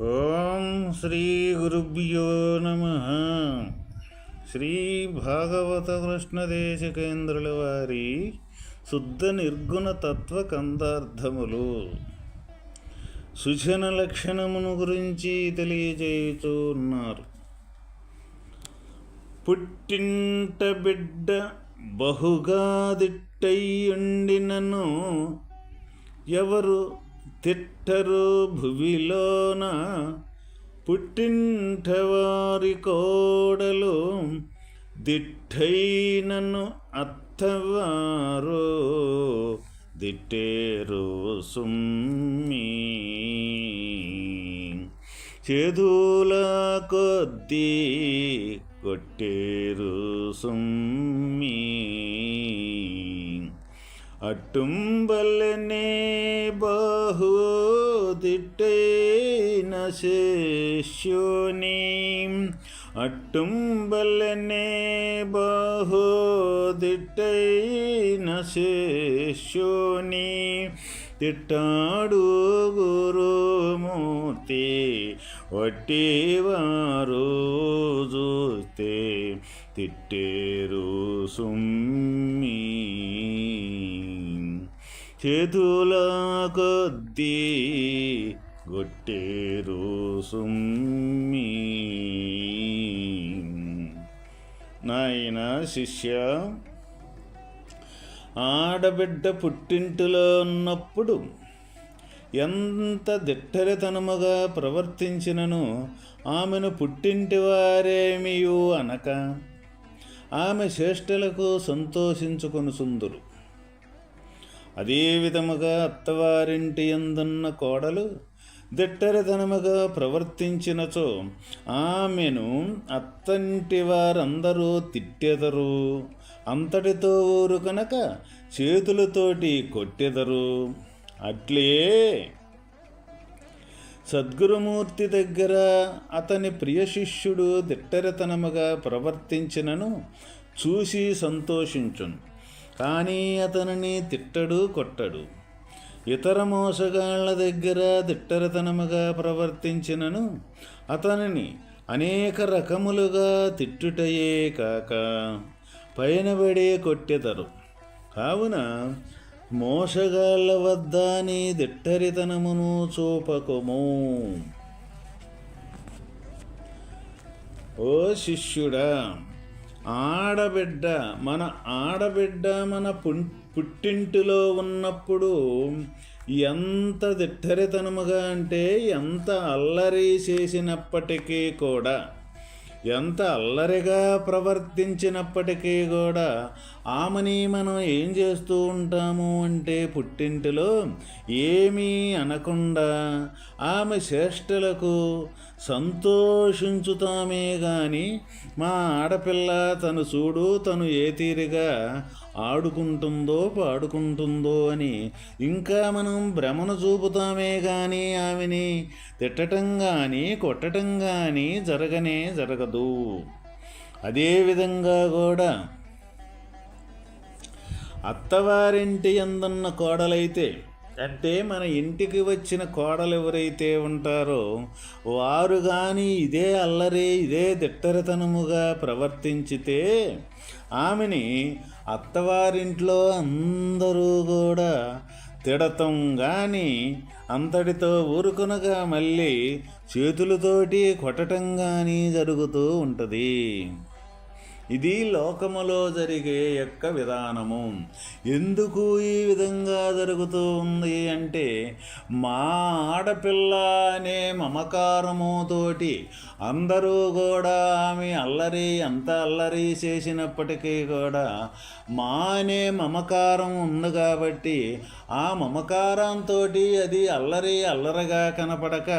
ఓం శ్రీ గురుభ్యో నమః. శ్రీ భాగవత కృష్ణదేశికేంద్రుల వారి శుద్ధ నిర్గుణ తత్వ కందార్థములు సుజన లక్షణమును గురించి తెలియజేయుచూ ఉన్నారు. పుట్టింట బిడ్డ బహుగా దిట్టయ్యుండినను ఎవరు తిట్టరు భువిలోన, పుట్టింట వారి కోడలు దిట్టైనను అత్తవారు దిట్టేరు సుమ్మి. చేదుల కొద్దీ కొట్టేరు సుమ్మి. అట్టుంబల్లనే బహు దిట్టైన శిష్యుని, అట్టుంబల్లనే బహు దిట్టైన శిష్యుని తిట్టాడు గురుమూర్తి. వట్టివారు చూస్తే తిట్టేరు సుమ్మి. చేతుల కొద్దీ గొట్టేరు సుమ్మి. నాయన శిష్య, ఆడబిడ్డ పుట్టింటిలో ఉన్నప్పుడు ఎంత దిట్టరితనముగా ప్రవర్తించినను ఆమెను పుట్టింటి వారేమియు అనక ఆమె చేష్టలకు సంతోషించుకొనుచుందురు. అదే విధముగా అత్తవారింటి యందున్న కోడలు దిట్టరితనముగా ప్రవర్తించినచో ఆమెను అత్తంటి వారందరూ తిట్టెదరు. అంతటితో ఊరు కనుక చేతులతోటి కొట్టెదరు. అట్లే సద్గురుమూర్తి దగ్గర అతని ప్రియ శిష్యుడు దిట్టరితనముగా ప్రవర్తించినను చూసి సంతోషించును, కానీ అతనిని తిట్టడు, కొట్టడు. ఇతర మోసగాళ్ల దగ్గర దిట్టరితనముగా ప్రవర్తించినను అతనిని అనేక రకములుగా తిట్టుటయే కాక పైనబడే కొట్టెదరు. కావున మోసగాళ్ల వద్ద నీ దిట్టరితనమును చూపకుము. ఓ శిష్యుడా, ఆడబిడ్డ మన పుట్టింటిలో ఉన్నప్పుడు ఎంత దిట్టరితనముగా అంటే ఎంత అల్లరి చేసినప్పటికీ కూడా, ఎంత అల్లరిగా ప్రవర్తించినప్పటికీ కూడా ఆమెని మనం ఏం చేస్తూ ఉంటాము అంటే పుట్టింటిలో ఏమీ అనకుండా ఆమె చేష్టలకు సంతోషించుతామే గాని మా ఆడపిల్ల తను చూడు, తను ఏ తీరుగా ఆడుకుంటుందో పాడుకుంటుందో అని ఇంకా మనం భ్రమను చూపుతామే కానీ ఆమెని తిట్టటం కానీ కొట్టటం కానీ జరగదు. అదేవిధంగా కూడా అత్తవారింటి యందున్న కోడలైతే, అంటే మన ఇంటికి వచ్చిన కోడలు ఎవరైతే ఉంటారో వారు కానీ ఇదే అల్లరి, ఇదే దిట్టరితనముగా ప్రవర్తించితే ఆమెని అత్తవారింట్లో అందరూ కూడా తిడతం కానీ అంతటితో ఊరుకునగా మళ్ళీ చేతులతోటి కొట్టటం కానీ జరుగుతూ ఉంటుంది. ఇది లోకములో జరిగే యొక్క విధానము. ఎందుకు ఈ విధంగా జరుగుతూ ఉంది అంటే, మా ఆడపిల్ల అనే మమకారముతోటి అందరూ కూడా ఆమె ఎంత అల్లరి చేసినప్పటికీ కూడా మా అనే మమకారం ఉంది కాబట్టి ఆ మమకారంతో అది అల్లరిగా కనపడక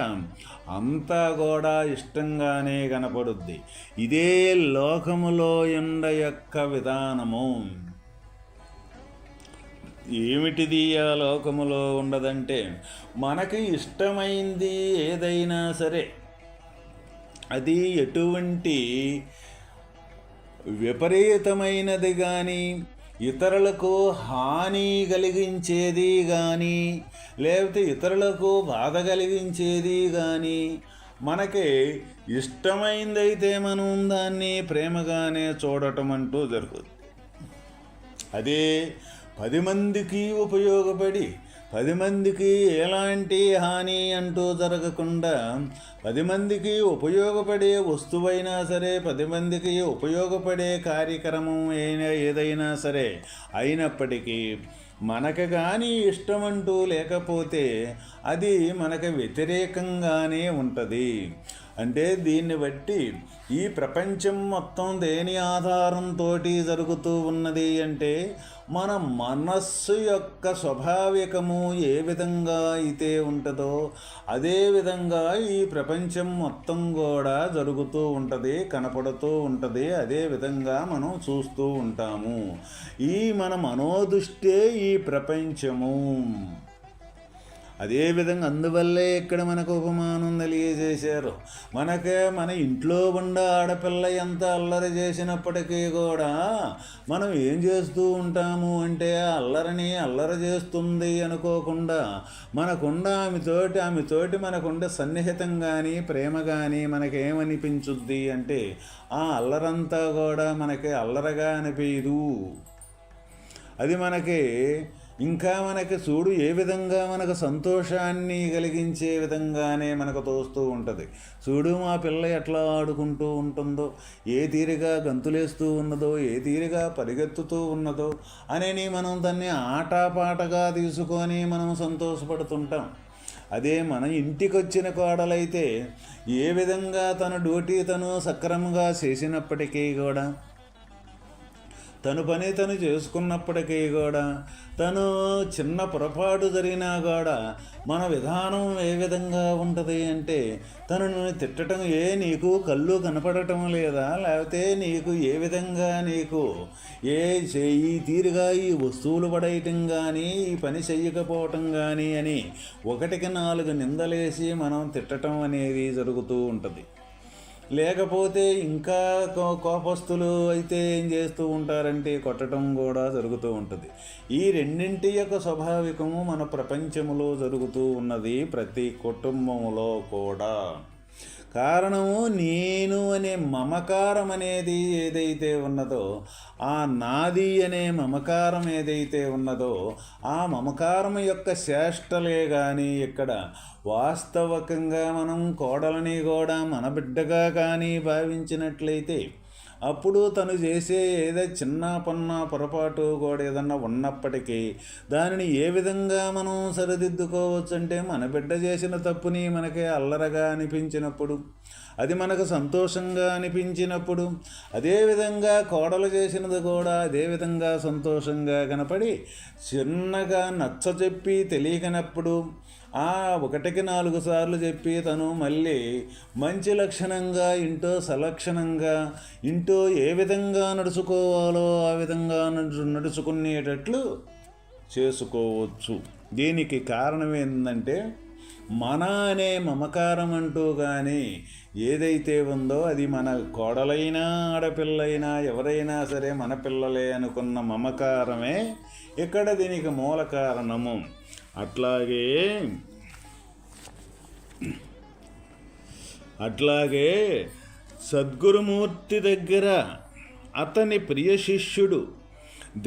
అంతా కూడా ఇష్టంగానే కనపడుద్ది. ఇదే లోకములో ఎండ యొక్క విధానము. ఏమిటిది ఆ లోకములో ఉండదంటే, మనకి ఇష్టమైంది ఏదైనా సరే అది ఎటువంటి విపరీతమైనది కానీ ఇతరులకు హాని కలిగించేది కానీ లేకపోతే ఇతరులకు బాధ కలిగించేది కానీ మనకి ఇష్టమైందైతే మనం దాన్ని ప్రేమగానే చూడటం అంటూ జరుగుతుంది. అదే 10 మందికి ఉపయోగపడి 10 మందికి ఎలాంటి హాని అంటూ జరగకుండా 10 మందికి ఉపయోగపడే వస్తువైనా సరే 10 మందికి ఉపయోగపడే కార్యక్రమం ఏదైనా సరే అయినప్పటికీ మనకు కానీ ఇష్టమంటూ లేకపోతే అది మనకు వ్యతిరేకంగానే ఉంటుంది. అంటే దీన్ని బట్టి ఈ ప్రపంచం మొత్తం దేని ఆధారంతో జరుగుతూ ఉన్నది అంటే మన మనస్సు యొక్క స్వాభావికము ఏ విధంగా అయితే ఉంటుందో అదే విధంగా ఈ ప్రపంచం మొత్తం కూడా జరుగుతూ ఉంటుంది, కనపడుతూ ఉంటుంది. అదే విధంగా మనం చూస్తూ ఉంటాము. ఈ మన మనోదృష్టే ఈ ప్రపంచము. అదేవిధంగా అందువల్లే ఇక్కడ మనకు ఉపమానం తెలియజేశారు. మన ఇంట్లో ఉండ ఆడపిల్ల ఎంత అల్లరి చేసినప్పటికీ కూడా మనం ఏం చేస్తూ ఉంటాము అంటే అల్లరి చేస్తుంది అనుకోకుండా మనకుండా ఆమెతోటి మనకుండే సన్నిహితం కానీ ప్రేమ కానీ మనకేమనిపించుద్ది అంటే ఆ అల్లరంతా కూడా మనకి అల్లరగా అనిపించదు. అది మనకి చూడు ఏ విధంగా మనకు సంతోషాన్ని కలిగించే విధంగానే మనకు తోస్తూ ఉంటుంది. చూడు మా పిల్ల ఎట్లా ఆడుకుంటూ ఉంటుందో, ఏ తీరుగా గంతులేస్తూ ఉన్నదో, ఏ తీరుగా పరిగెత్తుతూ ఉన్నదో అని మనం దాన్ని ఆటపాటగా తీసుకొని మనం సంతోషపడుతుంటాం. అదే మన ఇంటికి వచ్చిన కోడలైతే ఏ విధంగా తన డ్యూటీ తను సక్రమంగా చేసినప్పటికీ కూడా తను పని తను చేసుకున్నప్పటికీ కూడా తను చిన్న పొరపాటు జరిగినా కూడా మన విధానం ఏ విధంగా ఉంటుంది అంటే తనను తిట్టడం నీకు కళ్ళు కనపడటం లేదా, లేకపోతే నీకు ఏ విధంగా ఈ తీరుగా ఈ వస్తువులు పడేయటం కానీ ఈ పని చెయ్యకపోవటం కానీ అని 1కి 4 నిందలేసి మనం తిట్టడం అనేది జరుగుతూ ఉంటుంది. లేకపోతే ఇంకా కోపస్తులు అయితే ఏం చేస్తూ ఉంటారంటే కొట్టడం కూడా జరుగుతూ ఉంటుంది. ఈ రెండింటి యొక్క స్వాభావికము మన ప్రపంచంలో జరుగుతూ ఉన్నది, ప్రతి కుటుంబంలో కూడా. కారణము నేను అనే మమకారం అనేది ఏదైతే ఉన్నదో, ఆ నాది అనే మమకారం ఏదైతే ఉన్నదో ఆ మమకారం యొక్క చేష్టలే కానీ ఇక్కడ వాస్తవకంగా మనం కోడలని కూడా మన బిడ్డగా కానీ భావించినట్లయితే అప్పుడు తను చేసే చిన్న పొరపాటు కూడా ఏదన్నా ఉన్నప్పటికీ దానిని ఏ విధంగా మనం సరిదిద్దుకోవచ్చు అంటే మన బిడ్డ చేసిన తప్పుని మనకి అల్లరగా అనిపించినప్పుడు, అది మనకు సంతోషంగా అనిపించినప్పుడు, అదేవిధంగా కోడలు చేసినది కూడా అదేవిధంగా సంతోషంగా కనపడి చిన్నగా నచ్చచెప్పి తెలియకనప్పుడు 1కి 4 సార్లు చెప్పి తను మళ్ళీ మంచి లక్షణంగా సలక్షణంగా ఏ విధంగా నడుచుకోవాలో ఆ విధంగా నడుచుకునేటట్లు చేసుకోవచ్చు. దీనికి కారణం ఏంటంటే మన అనే మమకారం అంటూ కానీ ఏదైతే ఉందో అది మన కోడలైనా ఆడపిల్లైనా ఎవరైనా సరే మన పిల్లలే అనుకున్న మమకారమే ఇక్కడ దీనికి మూల కారణము. అట్లాగే సద్గురుమూర్తి దగ్గర అతని ప్రియ శిష్యుడు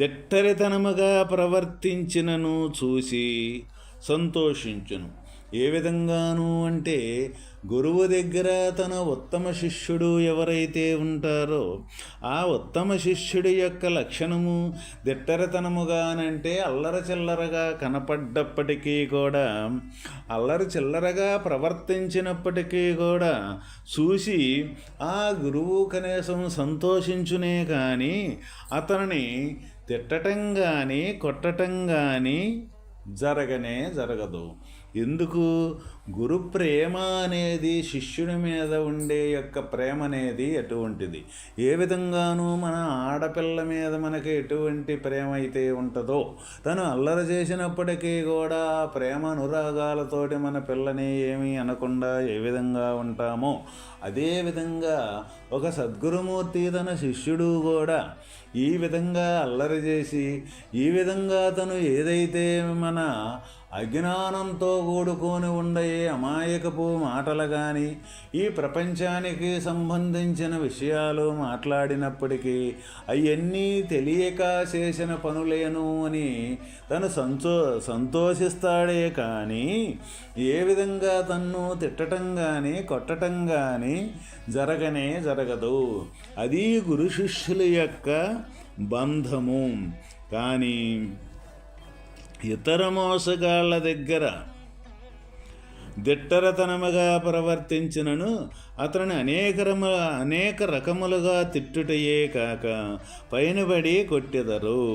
దిట్టరితనముగా ప్రవర్తించినను చూసి సంతోషించును. ఏ విధంగాను అంటే గురువు దగ్గర తన ఉత్తమ శిష్యుడు ఎవరైతే ఉంటారో ఆ ఉత్తమ శిష్యుడి యొక్క లక్షణము దిట్టరితనముగానంటే అల్లరి చిల్లరగా కనపడ్డప్పటికీ కూడా అల్లరి చిల్లరగా ప్రవర్తించినప్పటికీ కూడా చూసి ఆ గురువు కనీసం సంతోషించునే కానీ అతనిని తిట్టటం కానీ కొట్టటం కానీ జరగదు. ఎందుకు? గురు ప్రేమ అనేది శిష్యుని మీద ఉండే యొక్క ప్రేమ అనేది ఎటువంటిది, ఏ విధంగానూ మన ఆడపిల్ల మీద మనకి ఎటువంటి ప్రేమ అయితే ఉంటుందో, తను అల్లరి చేసినప్పటికీ కూడా ప్రేమ అనురాగాలతోటి మన పిల్లని ఏమీ అనకుండా ఏ విధంగా ఉంటామో, అదేవిధంగా ఒక సద్గురుమూర్తి తన శిష్యుడు కూడా ఈ విధంగా అల్లరి చేసి ఈ విధంగా తను ఏదైతే మన అజ్ఞానంతో కూడుకొని ఉండే అమాయకపు మాటలు కానీ ఈ ప్రపంచానికి సంబంధించిన విషయాలు మాట్లాడినప్పటికీ అవన్నీ తెలియక చేసిన పనులేను అని తను సంతోషిస్తాడే కానీ ఏ విధంగా తన్ను తిట్టడం కానీ కొట్టడం కానీ జరగదు. అది గురు శిష్యుల యొక్క బంధము. కానీ ఇతర మోసగాళ్ళ దగ్గర దిట్టరతనముగా ప్రవర్తించినను అతని అనేక రకములుగా తిట్టుటయే కాక పైనబడి కొట్టెదరు.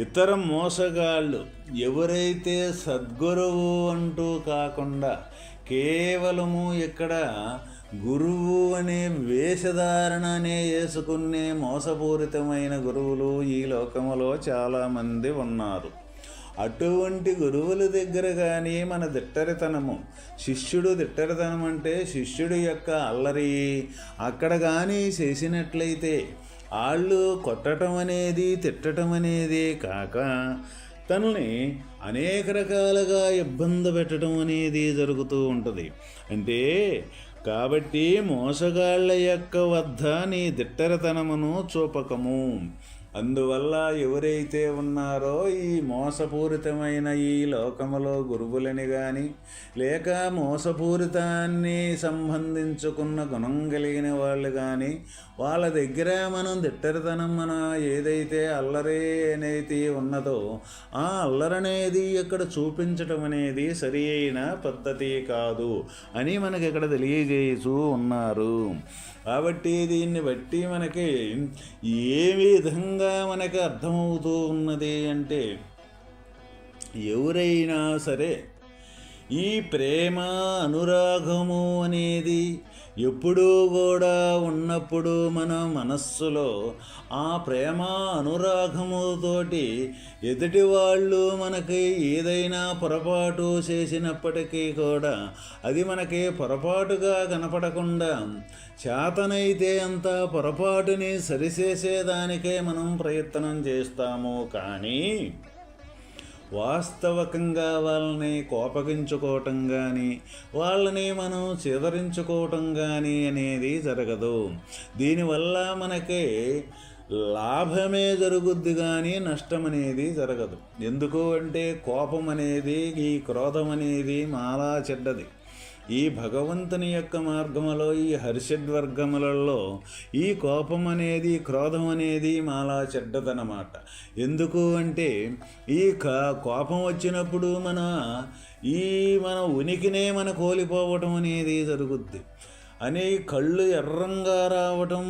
ఇతర మోసగాళ్ళు ఎవరైతే సద్గురువు అంటూ కాకుండా కేవలము ఇక్కడ గురువు అనే వేషధారణనే వేసుకునే మోసపూరితమైన గురువులు ఈ లోకములో చాలామంది ఉన్నారు. అటువంటి గురువుల దగ్గర కానీ మన దిట్టరితనము, శిష్యుడు దిట్టరితనం అంటే శిష్యుడి యొక్క అల్లరి అక్కడ కానీ చేసినట్లయితే వాళ్ళు కొట్టడం అనేది తిట్టడం అనేది కాక తనని అనేక రకాలుగా ఇబ్బంది పెట్టడం అనేది జరుగుతూ ఉంటుంది. అంటే కాబట్టి మోసగాళ్ళ యొక్క వద్ద నీ దిట్టరతనమును చూపకము. అందువల్ల ఎవరైతే ఉన్నారో ఈ మోసపూరితమైన ఈ లోకములో గురువులని కానీ లేక మోసపూరితాన్ని సంబంధించుకున్న గుణం కలిగిన వాళ్ళు కానీ వాళ్ళ దగ్గర మనం దిట్టరితనం మన ఏదైతే అల్లరి అనేది ఉన్నదో ఆ అల్లరనేది ఇక్కడ చూపించటం అనేది సరి అయిన పద్ధతి కాదు అని మనకి ఇక్కడ తెలియజేస్తూ ఉన్నారు. కాబట్టి దీన్ని బట్టి మనకి ఏ విధంగా మనకి అర్థమవుతూ ఉన్నది అంటే ఎవరైనా సరే ఈ ప్రేమ అనురాగము అనేది ఎప్పుడూ కూడా ఉన్నప్పుడు మన మనస్సులో ఆ ప్రేమ అనురాగముతోటి ఎదుటి వాళ్ళు మనకి ఏదైనా పొరపాటు చేసినప్పటికీ కూడా అది మనకి పొరపాటుగా కనపడకుండా చేతనైతే అంత పొరపాటుని సరిచేసేదానికే మనం ప్రయత్నం చేస్తాము. కానీ వాస్తవకంగా వాళ్ళని కోపగించుకోవటం కానీ వాళ్ళని మనం చెదరించుకోవటం కానీ అనేది జరగదు. దీనివల్ల మనకి లాభమే జరుగుద్ది కానీ నష్టం అనేది జరగదు. ఎందుకు అంటే కోపం అనేది ఈ క్రోధం అనేది చాలా చెడ్డది. ఈ భగవంతుని యొక్క మార్గములో ఈ హర్షడ్వర్గములలో ఈ కోపం అనేది క్రోధం అనేది చాలా చెడ్డదన్నమాట. ఎందుకు అంటే ఈ కోపం వచ్చినప్పుడు మన ఉనికినే మన కోల్పోవటం అనేది జరుగుద్ది. అని కళ్ళు ఎర్రంగా రావటం,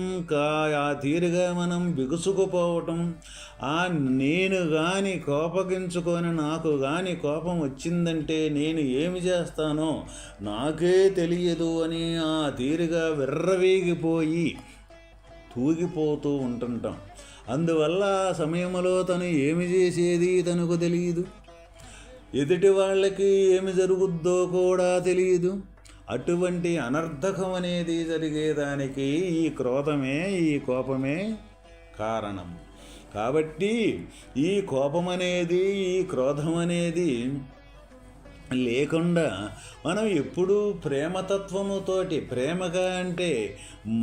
ఆ తీరుగా మనం బిగుసుకుపోవటం, నేను కానీ కోపగించుకొని నాకు కానీ కోపం వచ్చిందంటే నేను ఏమి చేస్తానో నాకే తెలియదు అని ఆ తీరుగా విర్రవీగిపోయి తూగిపోతూ ఉంటుంటాం. అందువల్ల ఆ సమయంలో తను ఏమి చేసేది తనకు తెలియదు, ఎదుటి వాళ్ళకి ఏమి జరుగుద్దో కూడా తెలియదు. అటువంటి అనర్థకం అనేది జరిగేదానికి ఈ క్రోధమే ఈ కోపమే కారణం. కాబట్టి ఈ కోపం అనేది ఈ క్రోధం అనేది లేకుండా మనం ఎప్పుడూ ప్రేమతత్వముతోటి ప్రేమగా అంటే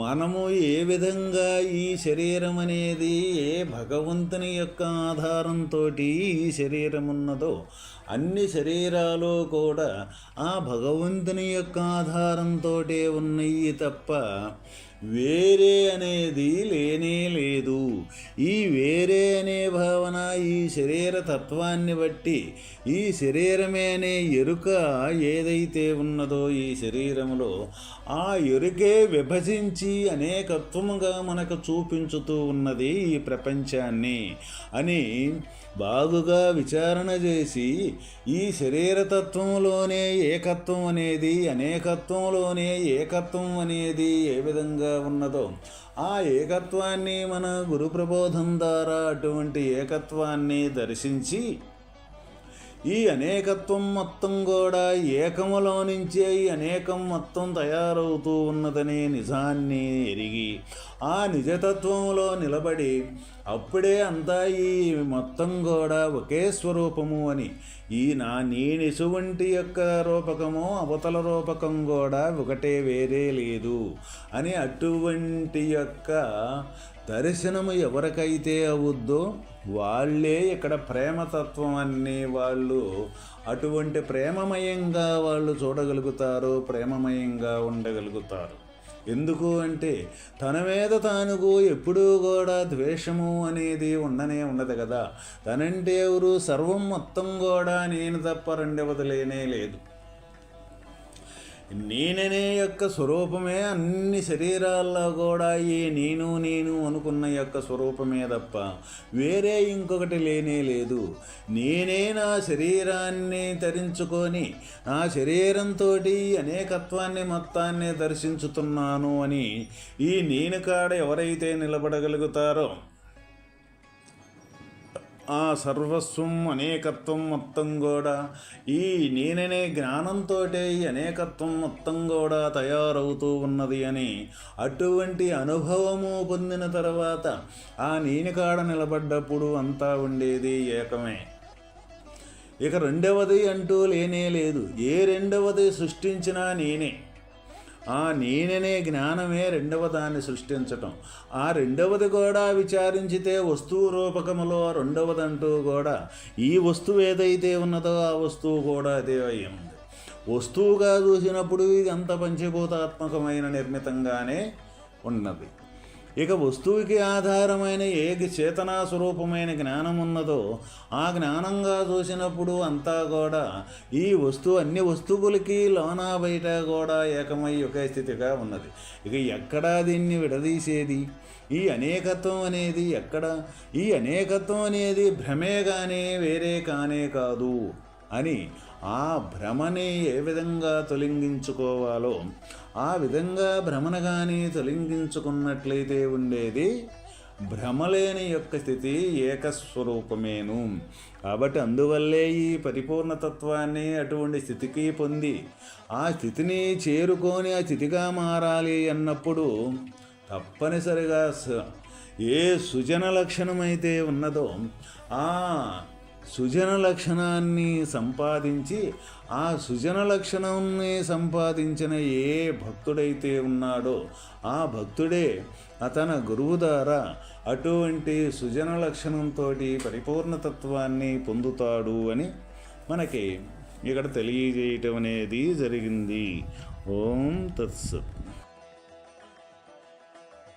మనము ఏ విధంగా ఈ శరీరం అనేది ఏ భగవంతుని యొక్క ఆధారంతో ఈ శరీరం ఉన్నదో అన్ని శరీరాలు కూడా ఆ భగవంతుని యొక్క ఆధారంతో ఉన్నాయి తప్ప వేరే అనేది లేనే లేదు. ఈ వేరే అనే భావన ఈ శరీర తత్వాన్ని బట్టి ఈ శరీరమే అనే ఎరుక ఏదైతే ఉన్నదో ఈ శరీరములో ఆ ఎరుకే విభజించి అనేకత్వముగా మనకు చూపించుతూ ఉన్నది ఈ ప్రపంచాన్ని అని బాగుగా విచారణ చేసి ఈ శరీరతత్వంలోనే ఏకత్వం అనేది, అనేకత్వంలోనే ఏకత్వం అనేది ఏ విధంగా ఉన్నదో ఆ ఏకత్వాన్ని మన గురు ప్రబోధం ద్వారా అటువంటి ఏకత్వాన్ని దర్శించి ఈ అనేకత్వం మొత్తం కూడా ఏకములో నుంచే ఈ అనేకం మొత్తం తయారవుతూ ఉన్నదనే నిజాన్ని ఎరిగి ఆ నిజతత్వంలో నిలబడి అప్పుడే అంతా ఈ మొత్తం కూడా ఒకే స్వరూపము అని ఈ నేనెటువంటి యొక్క రూపకము అవతల రూపకం కూడా ఒకటే, వేరే లేదు అని అటువంటి యొక్క దర్శనము ఎవరికైతే అవుద్దో వాళ్ళే ఇక్కడ ప్రేమతత్వం అన్ని వాళ్ళు అటువంటి ప్రేమమయంగా వాళ్ళు చూడగలుగుతారు, ప్రేమమయంగా ఉండగలుగుతారు. ఎందుకు అంటే తన మీద తానుకు ఎప్పుడూ కూడా ద్వేషము అనేది ఉండదు కదా. తనంటే ఎవరు? సర్వం మొత్తం కూడా నేను తప్ప రెండవది లేనే లేదు. నేననే యొక్క స్వరూపమే అన్ని శరీరాల్లో కూడా ఈ నేను నేను అనుకున్న యొక్క స్వరూపమే తప్ప వేరే ఇంకొకటి లేనే లేదు. నేనే నా శరీరాన్ని ధరించుకొని నా శరీరంతో అనేకత్వాన్ని మొత్తాన్ని దర్శించుతున్నాను అని ఈ నేను కాడ ఎవరైతే నిలబడగలుగుతారో ఆ సర్వస్వం అనేకత్వం మొత్తం కూడా ఈ నేననే జ్ఞానంతో ఈ అనేకత్వం మొత్తం కూడా తయారవుతూ ఉన్నది అని అటువంటి అనుభవము పొందిన తర్వాత ఆ నేను కాడ నిలబడ్డప్పుడు అంతా ఉండేది ఏకమే. ఇక రెండవది అంటూ లేనే లేదు. ఏ రెండవది సృష్టించినా నేనే. ఆ నేననే జ్ఞానమే రెండవ దాన్ని సృష్టించటం. ఆ రెండవది కూడా విచారించితే వస్తువు రూపకములో రెండవదంటూ కూడా ఈ వస్తువు ఏదైతే ఉన్నదో ఆ వస్తువు కూడా అదే అయ్యింది. వస్తువుగా చూసినప్పుడు ఇది అంత పంచభూతాత్మకమైన నిర్మితంగానే ఉన్నది. ఇక వస్తువుకి ఆధారమైన ఏ చేతనా స్వరూపమైన జ్ఞానం ఉన్నదో ఆ జ్ఞానంగా చూసినప్పుడు అంతా కూడా ఈ వస్తువు అన్ని వస్తువులకి లోనా బయట కూడా ఏకమై ఒకే స్థితిగా ఉన్నది. ఇక ఎక్కడా దీన్ని విడదీసేది? ఈ అనేకత్వం అనేది ఎక్కడ? ఈ అనేకత్వం అనేది భ్రమే కానీ వేరే కానే కాదు అని ఆ భ్రమని ఏ విధంగా తొలగించుకోవాలో ఆ విధంగా భ్రమను కానీ తొలగించుకున్నట్లయితే ఉండేది భ్రమలేని యొక్క స్థితి ఏకస్వరూపమేను. కాబట్టి అందువల్లే ఈ పరిపూర్ణతత్వాన్ని అటువంటి స్థితికి పొంది ఆ స్థితిని చేరుకొని ఆ స్థితిగా మారాలి అన్నప్పుడు తప్పనిసరిగా ఏ సుజన లక్షణమైతే ఉన్నదో ఆ సుజన లక్షణాన్ని సంపాదించి ఆ సుజన లక్షణాన్ని సంపాదించిన ఏ భక్తుడైతే ఉన్నాడో ఆ భక్తుడే అతని గురువు ద్వారా అటువంటి సుజన లక్షణంతో పరిపూర్ణతత్వాన్ని పొందుతాడు అని మనకి ఇక్కడ తెలియజేయటం అనేది జరిగింది. ఓం తత్సత్.